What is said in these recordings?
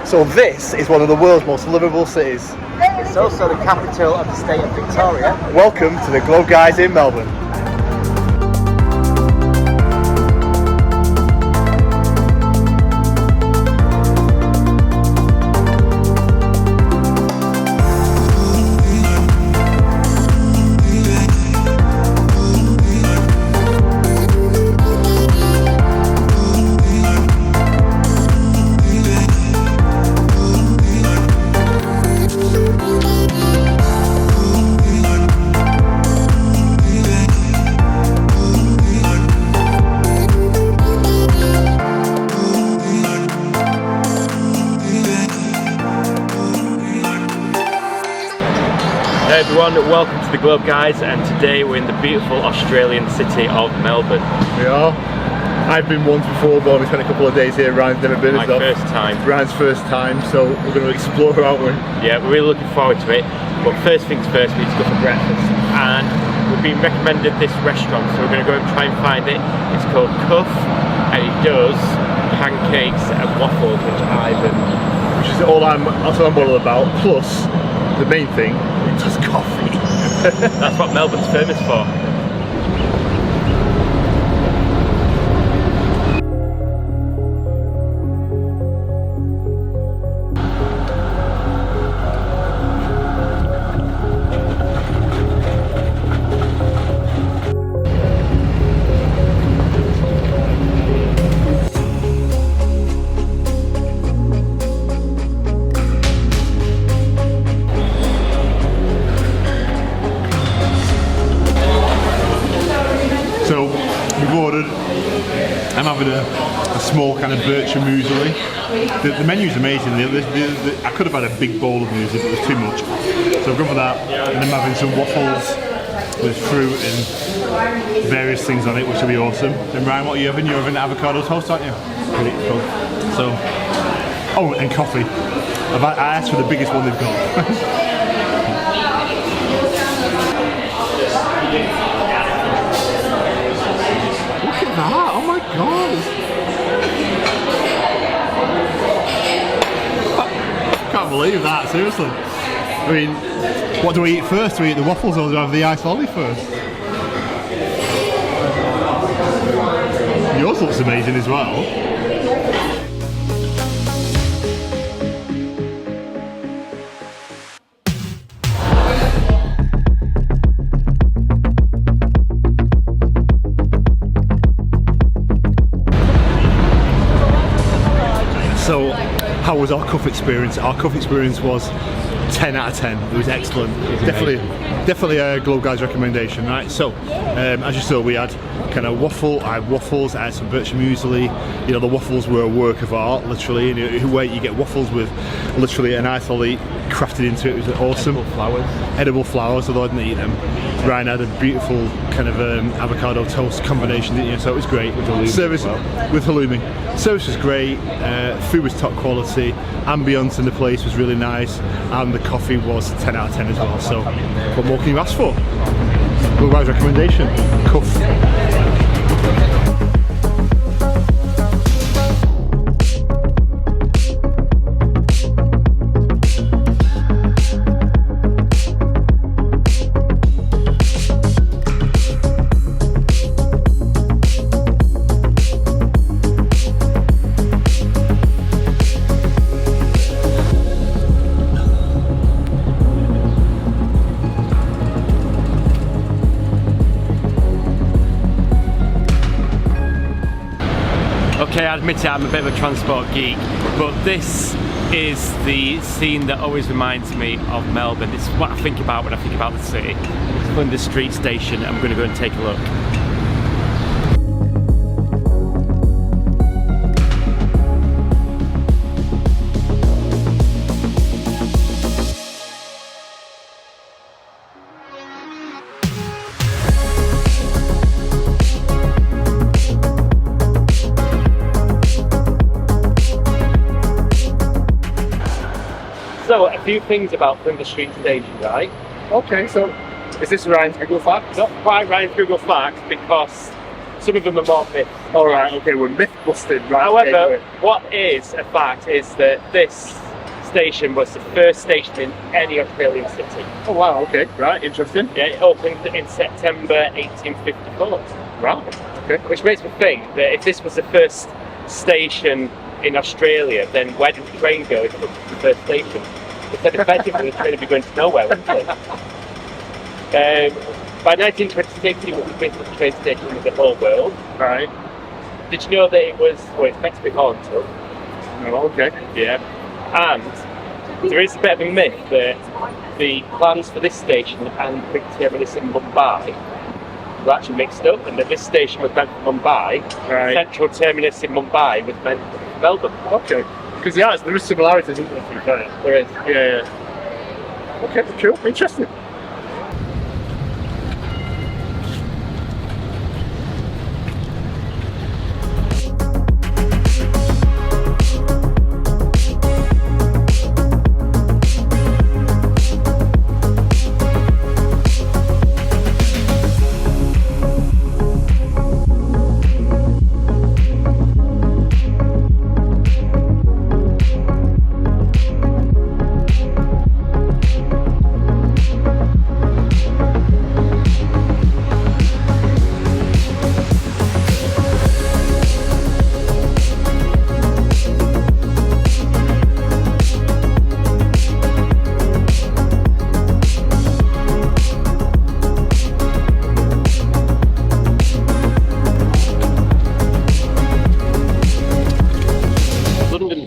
So this is one of the world's most livable cities. It's also the capital of the state of Victoria. Welcome to the Globe Guys in Melbourne. Hey everyone, welcome to the Globe Guys, and today we're in the beautiful Australian city of Melbourne. We are. I've been once before, but only spent a couple of days here. Ryan's never been. My first time. Ryan's first time, so we're going to explore, aren't we? Yeah, we're really looking forward to it. But first things first, we need to go for breakfast. And we've been recommended this restaurant, so we're going to go and try and find it. It's called Cuff, and it does pancakes and waffles, Which is all I'm all about. Plus, the main thing, it does coffee. That's what Melbourne's famous for. So we've ordered. I'm having a small kind of bircher muesli. The menu's amazing. I could have had a big bowl of muesli, but it was too much. So I've gone for that, and I'm having some waffles with fruit and various things on it, which will be awesome. And Ryan, what are you having? You're having avocado toast, aren't you? Pretty cool. So, oh, and coffee. I asked for the biggest one they've got. Oh my god! I can't believe that, seriously. I mean, what do we eat first? Do we eat the waffles or do we have the iced lolly first? Yours looks amazing as well. So, how was our cuff experience? Our cuff experience was 10 out of 10. It was excellent. Definitely a Globe Guys recommendation, right? So, as you saw, we had kind of waffle. I had waffles. I had some bircher muesli. You know, the waffles were a work of art, literally. And where you get waffles with literally an ice lolly crafted into it. It was awesome. Edible flowers, although I didn't eat them. Ryan had a beautiful kind of avocado toast combination, didn't you? So it was great. With halloumi. Service with halloumi. Service was great. Food was top quality. Ambience in the place was really nice, and the coffee was 10 out of 10 as well. So, what more can you ask for? Globe Guys recommendation: Cuff. Okay, I admit it, I'm a bit of a transport geek, but this is the scene that always reminds me of Melbourne. It's what I think about when I think about the city. It's Flinders Street Station. I'm going to go and take a look. So, a few things about Flinders Street Station, right? Okay, so is this Ryan's Google Facts? Not quite Ryan's Google Facts, because some of them are more myths. All right, okay, we're myth busting. Right, However, okay, what is a fact is that this station was the first station in any Australian city. oh wow, okay, right, interesting. Yeah, it opened in September 1854. Right, okay. Which makes me think that if this was the first station in Australia, then where did the train go if it was the first station? Instead effectively the train would be going to nowhere, wouldn't it? By 1926 it was the busiest train station in the whole world. Right. Did you know that it was, well, it's meant to be haunted? Oh, okay. Yeah. And there is a bit of a myth that the plans for this station and the terminus in Mumbai were actually mixed up, and that this station was meant for Mumbai, Right. central terminus in Mumbai was meant for Melbourne. Okay. Because there is similarities, isn't there? There is. Yeah. Okay, cool, interesting.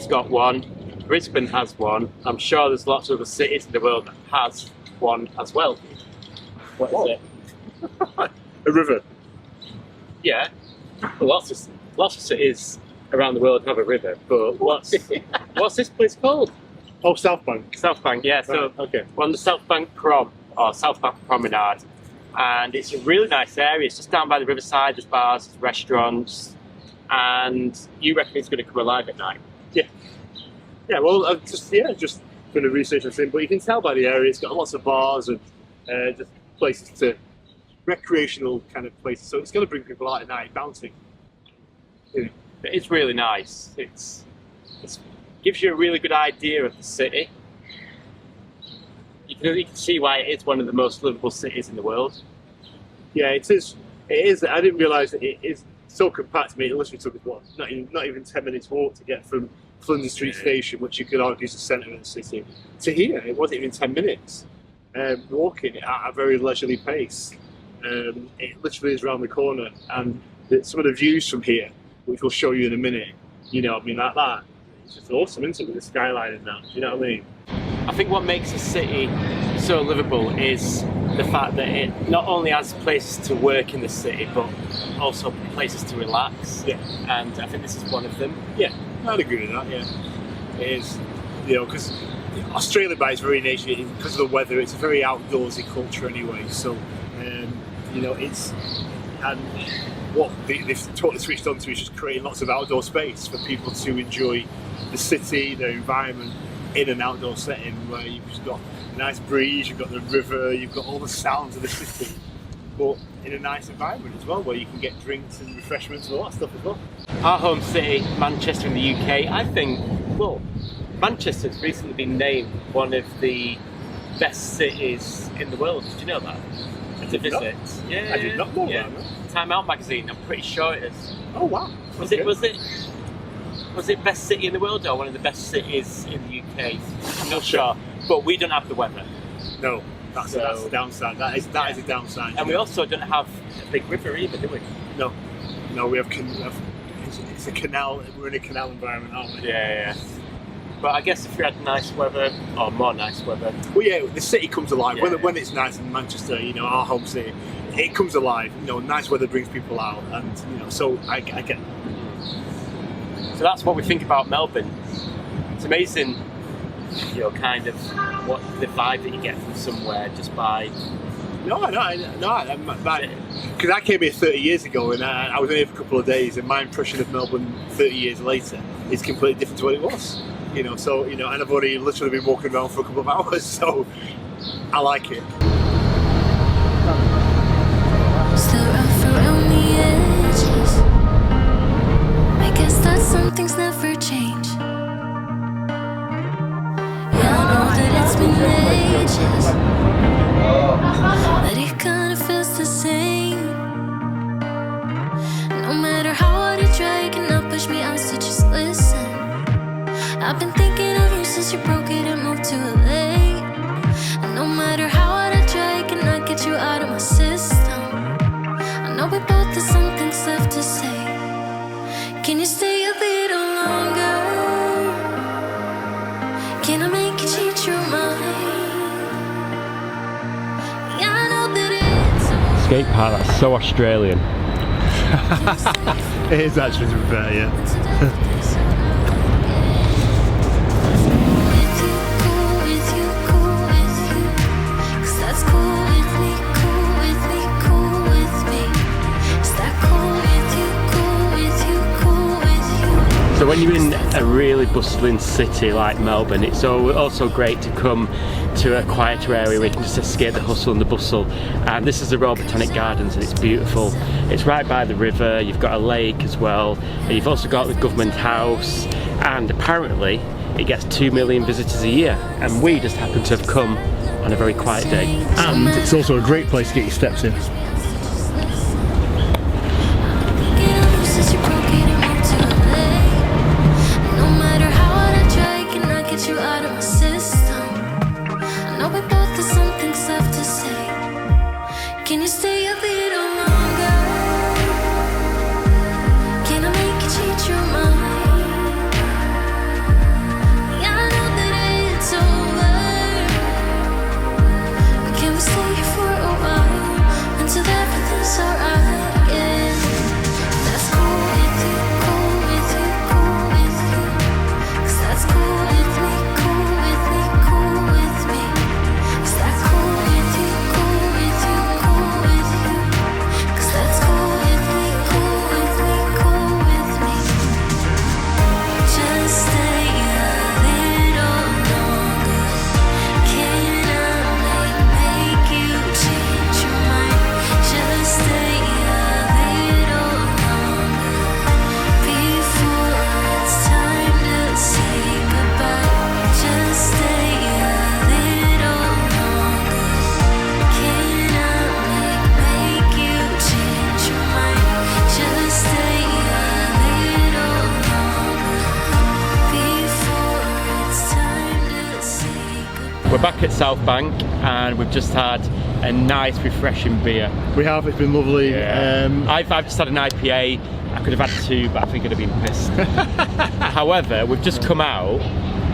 Got one, Brisbane has one. I'm sure there's lots of other cities in the world that has one as well. What is it? A river. Yeah, well, lots of cities around the world have a river, but what's this place called? Oh, Southbank. Southbank, yeah. So Right, okay. we're on the Southbank Prom, or Southbank Promenade, and it's a really nice area. It's just down by the riverside. There's bars, there's restaurants, and you reckon it's going to come alive at night? Yeah, well, I've just doing a research and thing, but you can tell by the area it's got lots of bars and just places to recreational kind of places. So it's going to bring people out at night bouncing. It's really nice. It gives you a really good idea of the city. You can see why it is one of the most livable cities in the world. Yeah, it is. It is. I didn't realise that it is so compact. I mean, it literally took us not even 10 minutes walk to get from Flinders Street Station, which you could argue is the centre of the city, to here. It wasn't even 10 minutes. Walking at a very leisurely pace. It literally is around the corner, and some of the views from here, which we'll show you in a minute, like that, it's just awesome, isn't it, with the skyline and that, do you know what I mean? I think what makes a city so livable is the fact that it not only has places to work in the city, but also places to relax. Yeah. And I think this is one of them. Yeah, I'd agree with that, yeah. It is, because Australia by its very nature, because of the weather, it's a very outdoorsy culture anyway, so, it's, and what they've totally switched on to is just creating lots of outdoor space for people to enjoy the city, their environment, in an outdoor setting where you've just got a nice breeze, you've got the river, you've got all the sounds of the city, but in a nice environment as well, where you can get drinks and refreshments and all that stuff as well. Our home city, Manchester in the UK, I think, well, Manchester's recently been named one of the best cities in the world. Did you know that? To visit. Yeah, I did not know that. No. Time Out magazine, I'm pretty sure it is. Oh wow. Was it best city in the world or one of the best cities in the UK? I'm not sure. But we don't have the weather. No, that's the downside. That is a downside. And we also don't have a big river either, do we? No, we have it's a canal. We're in a canal environment, aren't we? Yeah. But I guess if we had nice weather, or more nice weather. Well, yeah, the city comes alive. Yeah. When it's nice in Manchester, our home city, it comes alive. Nice weather brings people out, and so I get that. So that's what we think about Melbourne. It's amazing, kind of what the vibe that you get from somewhere just by. No, because I came here 30 years ago, and I was only here for a couple of days, and my impression of Melbourne 30 years later is completely different to what it was. And I've only literally been walking around for a couple of hours, so I like it. Still rough around the edge. teenagers, but it kinda feels the same. No matter how hard I try, you cannot push me out, so just listen. I've been thinking of you since you broke it and moved to LA. And no matter how hard I try, I cannot get you out of my system. I know we both have some things left to say. Can you stay a little longer? Can I make you change your mind? Yeah, I know that it's Skate park, that's so Australian. It is actually, to be fair, yeah. So when you're in a really bustling city like Melbourne, it's also great to come to a quieter area where you can just escape the hustle and the bustle. And this is the Royal Botanic Gardens, and it's beautiful. It's right by the river, you've got a lake as well, and you've also got the government house, and apparently it gets 2 million visitors a year, and we just happen to have come on a very quiet day. And it's also a great place to get your steps in. Can you stay a little longer? Can I make you change your mind? Yeah, I know that it's over, but can we stay here for a while until everything's alright again? That's cool with you, cool with you, cool with you. 'Cause that's cool with me, cool with me, cool with me. Is that cool with you, cool with you, cool with you? 'Cause that's cool with me, cool with me, cool with me. Just stay a little longer. Can I make you change your mind? Just stay a little longer before it's time to say goodbye. Just stay a little longer. Can I make you change your mind? Just stay a little longer before it's time to say goodbye. We're back at Southbank, and we've just had a nice refreshing beer. We have, it's been lovely. I've just had an IPA. I could have had 2, but I think I'd have been pissed. However, we've just come out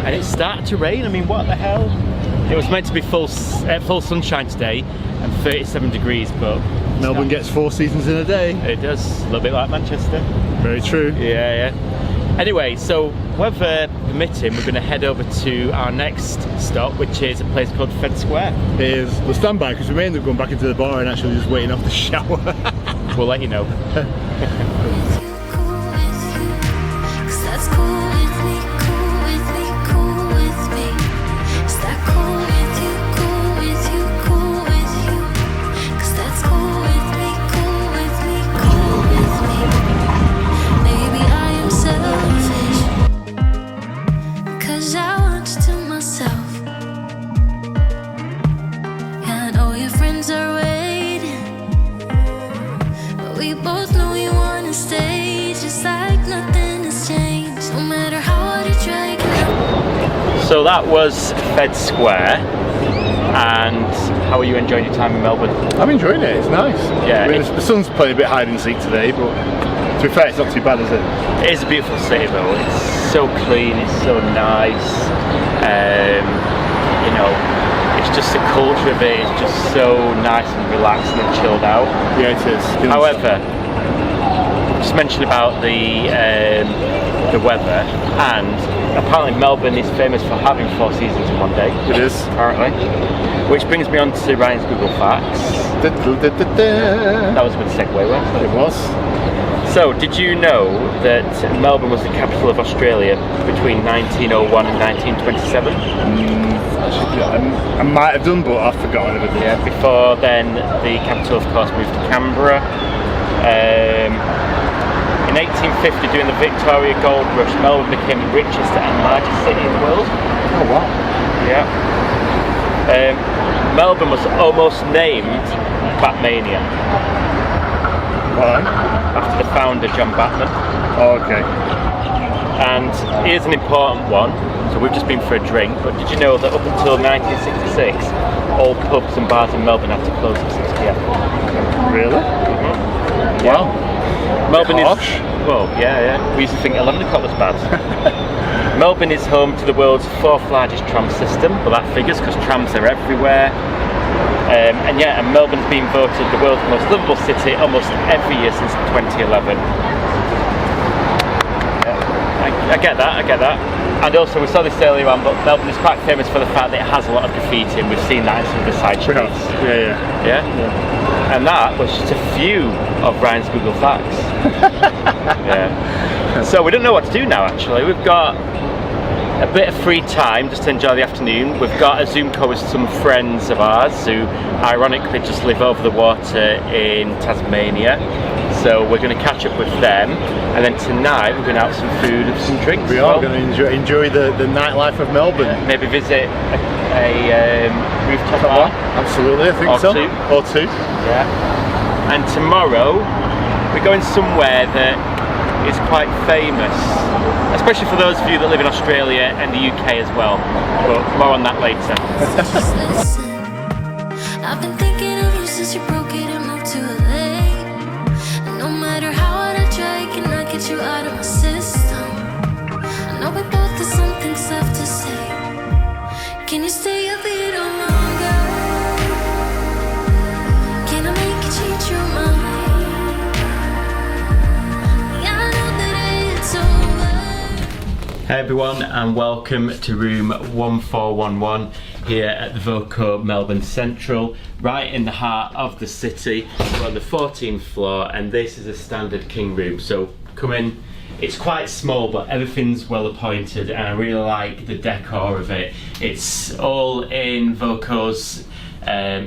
and it started to rain. I mean, what the hell? It was meant to be full sunshine today and 37 degrees, but Melbourne gets 4 seasons in a day. it does, a little bit like Manchester. Very true. Yeah. Anyway, so weather permitting, we're going to head over to our next stop, which is a place called Fed Square. We'll stand by because we may end up going back into the bar and actually just waiting off the shower. We'll let you know. Cool with you, 'cause that's cool with me, cool with me, cool with me. Is that cool with you, cool with you, cool with you? 'Cause that's cool with me, cool with me, cool with me. Maybe I am selfish, 'cause I want you to myself. Yeah, I know your friends are waiting, but we both know you wanna stay, just like nothing has changed. No matter how hard you try, you cannot. So that was Fed Square, and how are you enjoying your time in Melbourne? I'm enjoying it, it's nice. Yeah, I mean, the sun's playing a bit hide and seek today, but to be fair, it's not too bad, is it? It is a beautiful city though, it's so clean, it's so nice, you know, it's just the culture of it is just so nice and relaxed and chilled out. Yeah, it is. However, just mentioned about the weather, and apparently Melbourne is famous for having 4 seasons in one day. It is. Apparently. Which brings me on to Ryan's Google Facts. That was a good segue, wasn't it? It was. So, did you know that Melbourne was the capital of Australia between 1901 and 1927? Actually, I might have done, but I've forgotten everything. Yeah, before then, the capital, of course, moved to Canberra. In 1850, during the Victoria Gold Rush, Melbourne became the richest and largest city in the world. Oh wow. Yeah. Melbourne was almost named Batmania Why? after the founder John Batman. Oh, okay. And here's an important one. So we've just been for a drink, but did you know that up until 1966, all pubs and bars in Melbourne had to close at 6 p.m. Really? Wow. Melbourne is Harsh. well, yeah. We used to think 11 o'clock was bad. Melbourne is home to the world's 4th largest tram system. Well, that figures because trams are everywhere. And Melbourne's been voted the world's most livable city almost every year since 2011. I get that. And also, we saw this earlier on, but Melbourne is quite famous for the fact that it has a lot of graffiti, and we've seen that in some of the side streets. Yeah. And that was just a few of Ryan's Google Facts. Yeah. So we don't know what to do now, actually. We've got a bit of free time just to enjoy the afternoon. We've got a Zoom call with some friends of ours who ironically just live over the water in Tasmania. So we're going to catch up with them, and then tonight we're going to have some food and some drinks. We are going to enjoy the nightlife of Melbourne. Maybe visit a rooftop bar. Absolutely, I think Or so. two. Or two. Yeah. And tomorrow we're going somewhere that is quite famous, especially for those of you that live in Australia and the UK as well. But more on that later. Just listen. I've been thinking of you since you broke it and moved to LA. And no matter how hard I try, I cannot get you out of my system. I know we both have some things left to say. Can you stay a little longer? Can I make you change your mind? Yeah, I know that it's over. Hey everyone, and welcome to room 1411 here at the VOCO Melbourne Central, right in the heart of the city. We're on the 14th floor, and this is a standard king room. So come in. It's quite small, but everything's well appointed, and I really like the decor of it. It's all in VOCO's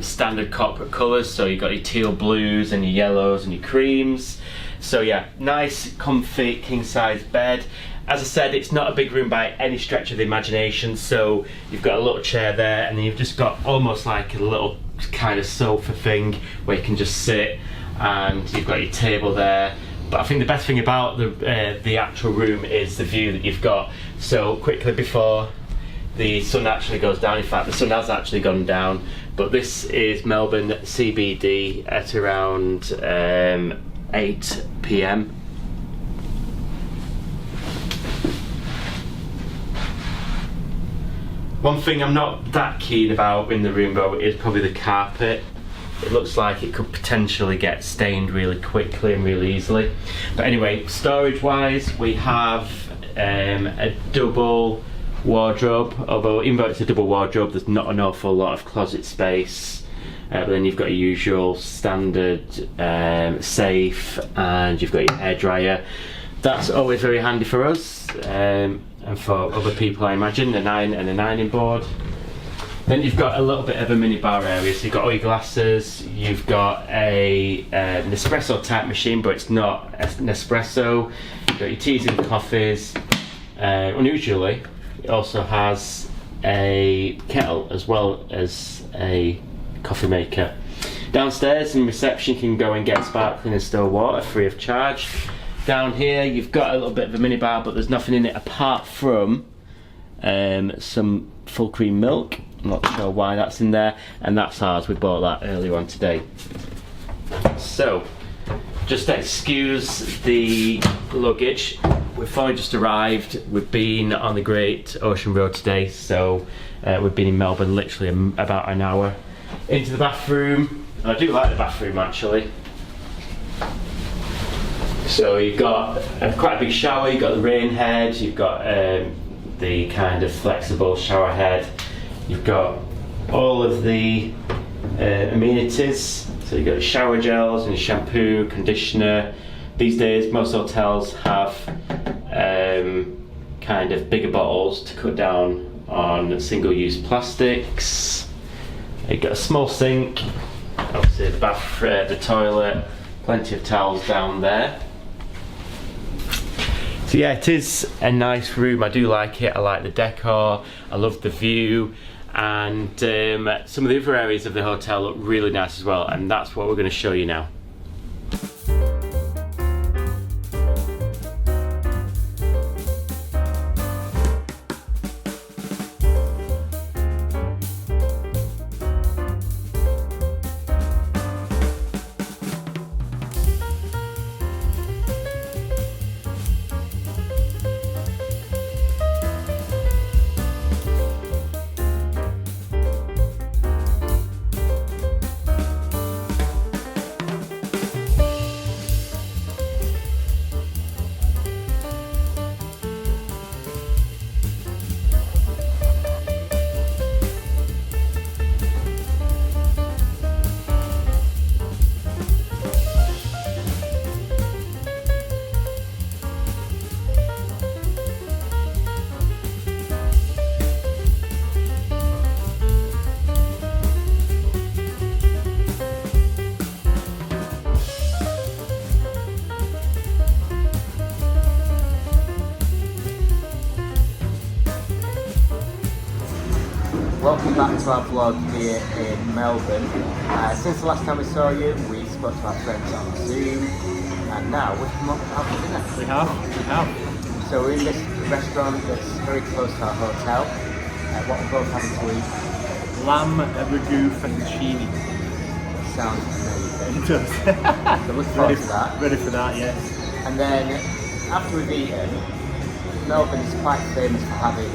standard corporate colours, so you've got your teal blues and your yellows and your creams. So yeah, nice, comfy, king-size bed. As I said, it's not a big room by any stretch of the imagination, so you've got a little chair there, and then you've just got almost like a little kind of sofa thing where you can just sit, and you've got your table there. But I think the best thing about the actual room is the view that you've got. So quickly before the sun actually goes down, in fact the sun has actually gone down, but this is Melbourne CBD at around 8 p.m. One thing I'm not that keen about in the room though is probably the carpet. It looks like it could potentially get stained really quickly and really easily. But anyway, storage wise, we have a double wardrobe, although even though it's a double wardrobe, there's not an awful lot of closet space. But then you've got your usual standard safe, and you've got your hairdryer. That's always very handy for us. And for other people, I imagine, a 9 and a ironing board. Then you've got a little bit of a mini bar area, so you've got all your glasses, you've got an espresso type machine, but it's not an espresso. You've got your teas and coffees. Unusually, it also has a kettle as well as a coffee maker. Downstairs in reception, you can go and get sparkling and still water free of charge. Down here you've got a little bit of a minibar, but there's nothing in it apart from some full cream milk. I'm not sure why that's in there, and that's ours. We bought that earlier on today. So just excuse the luggage. We've only just arrived. We've been on the Great Ocean Road today, so we've been in Melbourne literally about an hour. Into the bathroom. I do like the bathroom actually. So you've got quite a big shower, you've got the rain head, you've got the kind of flexible shower head, you've got all of the amenities. So you've got the shower gels and shampoo, conditioner. These days most hotels have kind of bigger bottles to cut down on single-use plastics. You've got a small sink, obviously the bath, the toilet, plenty of towels down there. So yeah, it is a nice room. I do like it. I like the decor. I love the view. and some of the other areas of the hotel look really nice as well, and that's what we're going to show you now. Welcome back to our vlog here in Melbourne. Since the last time we saw you, we spoke to our friends on Zoom, and now we've come up out for dinner. We have. So we're in this restaurant that's very close to our hotel. What we're both having to eat. Lamb ragu fettuccine. Sounds amazing. It does. So look forward to that. Ready for that, yes. And then after we've eaten, Melbourne is quite famous for having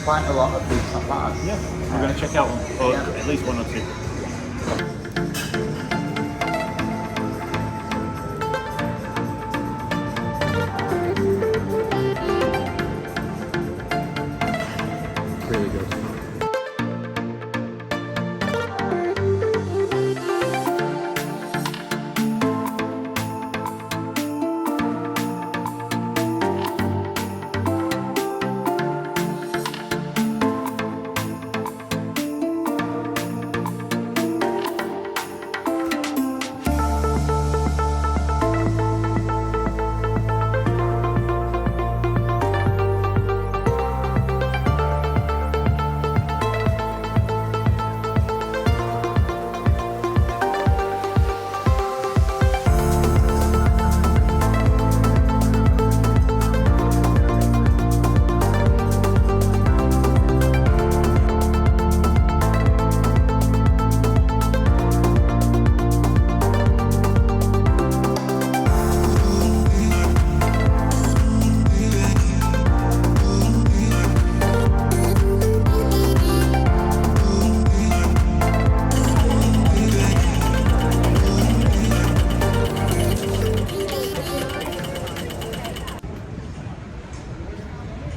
quite a lot of rooftop bars. Yeah, we're going to check out one, or at least one or two. Really good.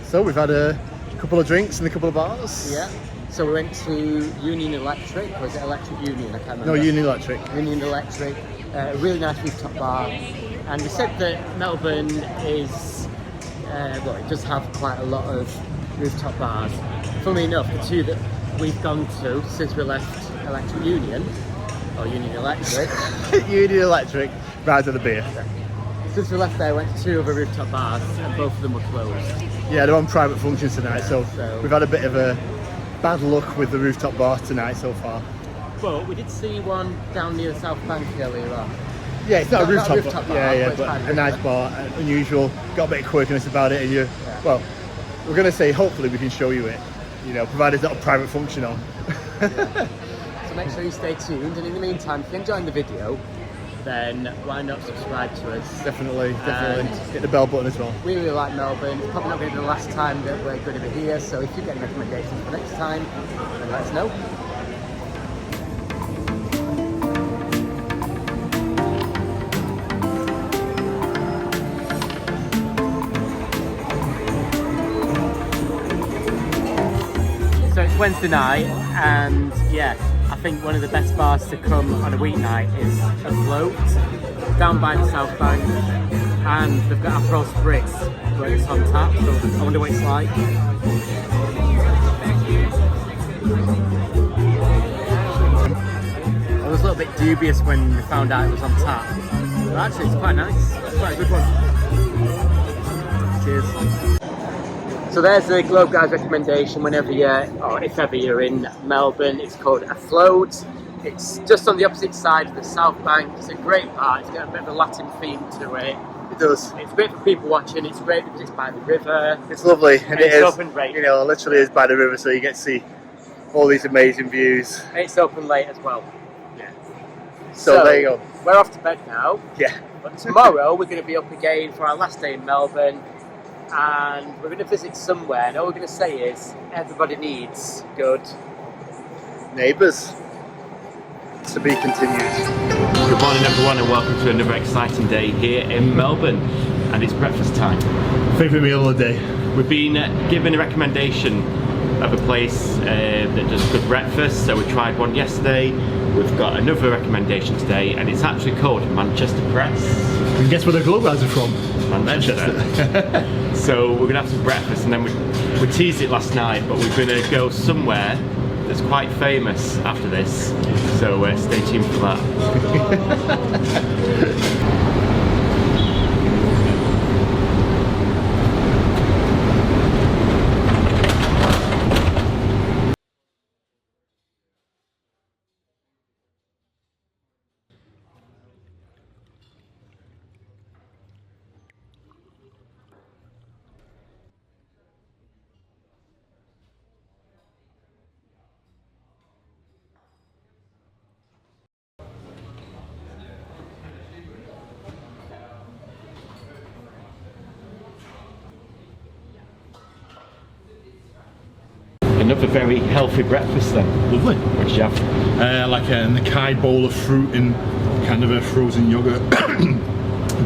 So we've had a couple of drinks and a couple of bars. Yeah. So we went to Union Electric, or is it Electric Union? I can't remember. No, Union Electric. Union Electric, a really nice rooftop bar. And we said that Melbourne is, well, it does have quite a lot of rooftop bars. Funnily enough, the two that we've gone to since we left Electric Union, or Union Electric. Union Electric, right to the beer. Since we left there, we went to two other rooftop bars, and both of them were closed. Yeah, they're on private functions tonight, so So- we've had a bit of a bad luck with the rooftop bars tonight so far. But we did see one down near the Southbank earlier on. Yeah, it's not a Not rooftop, a rooftop bar, yeah, but it's but quite a nice good. bar, unusual, got a bit of quirkiness about it, and you, well, we're going to say hopefully we can show you it, you know, provided it's not a private function on. So make sure you stay tuned, and in the meantime, if you're enjoying the video, then why not subscribe to us? Definitely, And- hit the bell button as well. We really like Melbourne. It's probably not going to be the last time that we're going to be here, so if you get any recommendations for next time, then let us know. So it's Wednesday night, and yeah, I think one of the best bars to come on a weeknight is Afloat, down by the Southbank, and they've got Aperol Spritz where it's on tap, so I wonder what it's like. I was a little bit dubious when we found out it was on tap, but actually it's quite nice, it's quite a good one. Cheers. So there's the Globe Guys recommendation whenever you're, or if ever you're in Melbourne. It's called Afloat. It's just on the opposite side of the Southbank. It's a great bar. It's got a bit of a Latin theme to it. It does. It's great for people watching. It's great because it's by the river. It's lovely, and it it's is. open late. You know, literally is by the river, so you get to see all these amazing views. And it's open late as well. Yeah. So there you go. We're off to bed now. Yeah. But tomorrow we're going to be up again for our last day in Melbourne, and we're going to visit somewhere. And all we're going to say is everybody needs good Neighbours. To be continued. Good morning everyone and welcome to another exciting day here in Melbourne, and it's breakfast time. Favourite meal of the day. We've been given a recommendation of a place that does good breakfast, so we tried one yesterday. We've got another recommendation today, and it's actually called Manchester Press. And guess where the Globe Guys are from? Manchester. So we're going to have some breakfast, and then we teased it last night, but we're going to go somewhere that's quite famous after this, so stay tuned for that. Another very healthy breakfast then. Lovely. What did you have? Like an acai bowl of fruit and kind of a frozen yogurt,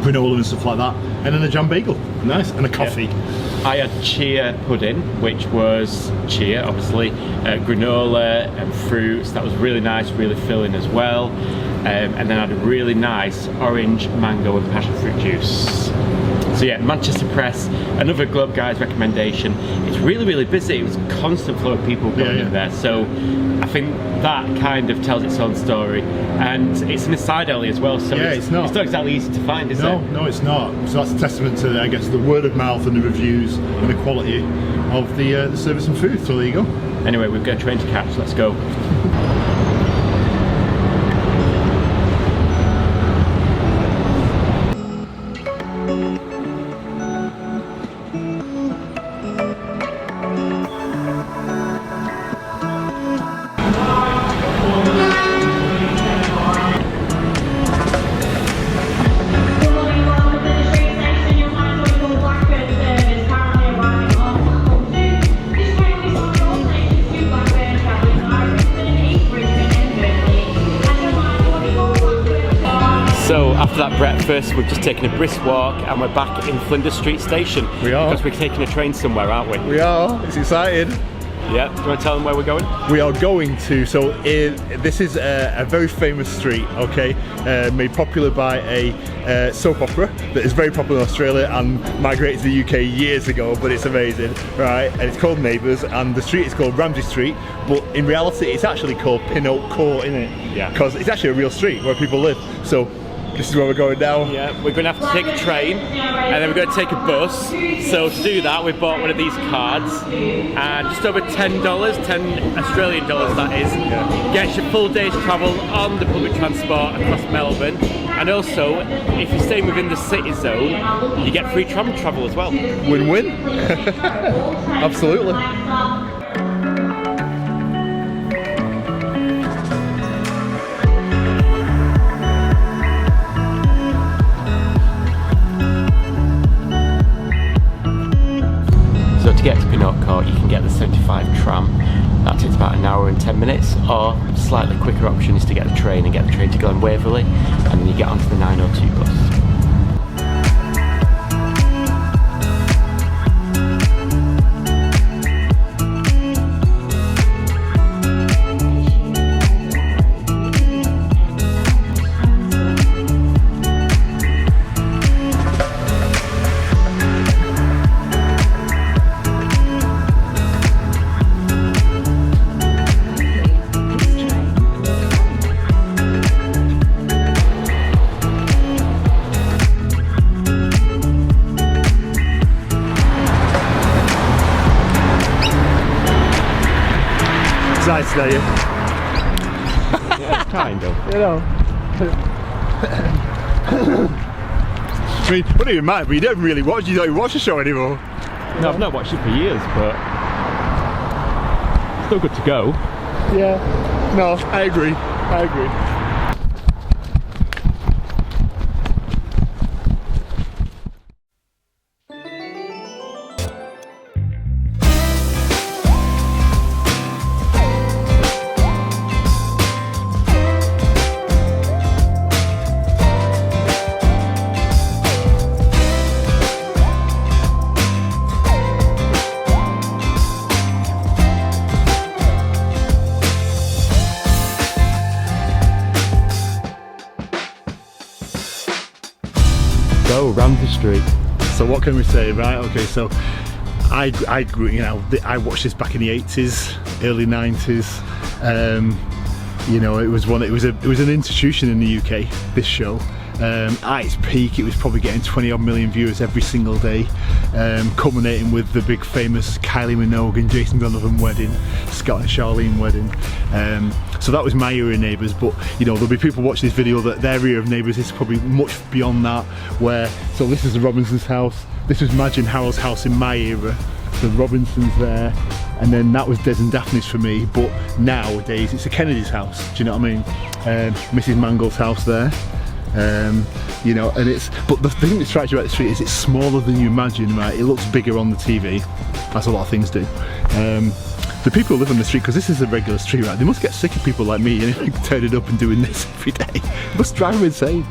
granola and stuff like that, and then a jam bagel. Nice. And a coffee. Yeah. I had chia pudding, which was chia, obviously, granola and fruits. That was really nice, really filling as well. And then I had a really nice orange, mango and passion fruit juice. So yeah, Manchester Press, another Globe Guys recommendation. It's really, really busy. It was a constant flow of people going in there. So I think that kind of tells its own story. And it's in a side alley as well, so yeah, it's not exactly easy to find, is it? No, it's not. So that's a testament to, I guess, the word of mouth and the reviews and the quality of the service and food. So there you go. Anyway, we've got a train to catch. Let's go. So after that breakfast, we've just taken a brisk walk and we're back in Flinders Street Station. We are. Because we're taking a train somewhere, aren't we? We are. It's exciting. Yeah. Do you want to tell them where we're going? We are going to, this is a very famous street, okay, made popular by a soap opera that is very popular in Australia and migrated to the UK years ago, but it's amazing, right? And it's called Neighbours, and the street is called Ramsay Street, but in reality it's actually called Pinote Court, isn't it? Yeah. Because it's actually a real street where people live. So this is where we're going now. Yeah, we're going to have to take a train and then we're going to take a bus. So to do that, we bought one of these cards, and just over $10, 10 Australian dollars that is, gets you full day's travel on the public transport across Melbourne. And also, if you're staying within the city zone, you get free tram travel as well. Win-win. Absolutely. So to get to Pinote Court, you can get the 75 tram. That takes about an hour and 10 minutes, or slightly quicker option is to get the train and get the train to Glen Waverley, and then you get onto the 902 bus. excited, are you? Yeah, kind of. You know. I mean, what do you mind? But you don't really watch. You don't even watch the show anymore. No, I've not watched it for years, but still good to go. Yeah. No, I agree. I agree. So, Ramsay Street. So what can we say, right? Okay, so I grew, you know, I watched this back in the 80s, early 90s. You know, it was an institution in the UK, this show. At its peak, it was probably getting 20 odd million viewers every single day, culminating with the big famous Kylie Minogue and Jason Donovan wedding, Scott and Charlene wedding. So that was my era of Neighbours, but you know, there'll be people watching this video that their era of Neighbours is probably much beyond that, so this is the Robinsons' house, this was Madge and Harold's house in my era, the Robinsons there, and then that was Des and Daphne's for me, but nowadays it's the Kennedy's house, do you know what I mean? Mrs. Mangle's house there. You know, and but the thing that strikes you about the street is it's smaller than you imagine, right? It looks bigger on the TV, as a lot of things do. The people who live on the street, because this is a regular street, right, they must get sick of people like me, you know, turning up and doing this every day. It must drive them insane.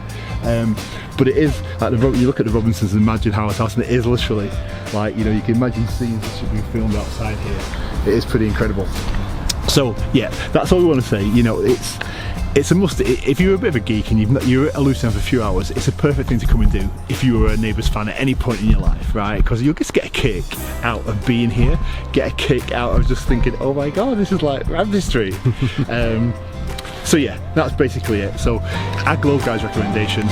But it is, like, you look at the Robinsons and imagine Howard's house, and it is literally, like, you know, you can imagine scenes that should be filmed outside here. It is pretty incredible. So, yeah, that's all we want to say. You know, it's a must. If you're a bit of a geek and you're at loose time for a few hours, it's a perfect thing to come and do if you were a Neighbours fan at any point in your life, right? Because you'll just get a kick out of being here, get a kick out of just thinking, oh my god, this is like Ramsay Street. So yeah, that's basically it. So our Globe Guys recommendation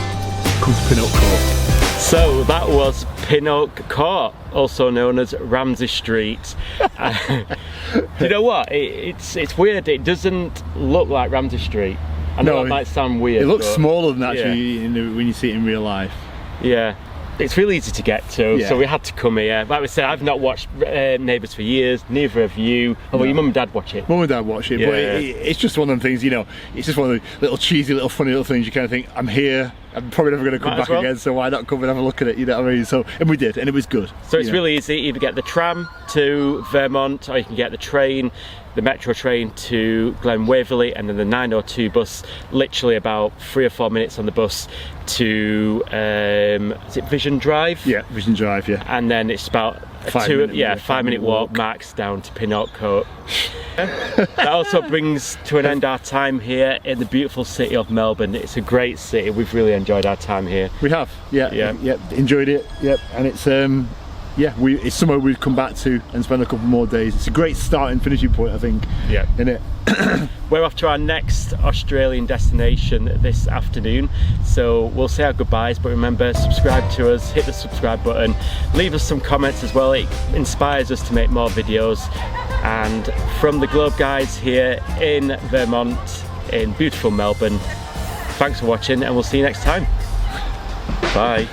comes to Pinnock Court. So that was Pinnock Court, also known as Ramsay Street. You know what? It's weird. It doesn't look like Ramsay Street. I know that might sound weird. It looks smaller than actually when you see it in real life. Yeah. It's really easy to get to, Yeah. so we had to come here. Like we said, I've not watched Neighbours for years, neither have you. Although your mum and dad watch it. Mum and dad watch it, Yeah, but it's just one of them things, you know, it's just one of the little cheesy, little funny little things you kind of think, I'm here, I'm probably never going to come Might as back well. again, so why not come and have a look at it, you know what I mean? So, and we did, and it was good. So it's really easy, either get the tram to Vermont, or you can get the train, the metro train to Glen Waverley, and then the 902 bus, literally about 3 or 4 minutes on the bus to, is it Vision Drive? Yeah, Vision Drive, yeah. And then it's about a 5-minute walk max down to Pinnock Court. That also brings to an end our time here in the beautiful city of Melbourne. It's a great city, we've really enjoyed our time here. We have, yeah, enjoyed it, yep, and it's it's somewhere we'd come back to and spend a couple more days. It's a great start and finishing point, I think, in it. We're off to our next Australian destination this afternoon, so we'll say our goodbyes, but remember, subscribe to us, hit the subscribe button, leave us some comments as well. It inspires us to make more videos. And from the Globe Guys here in Vermont, in beautiful Melbourne, thanks for watching, and we'll see you next time. Bye.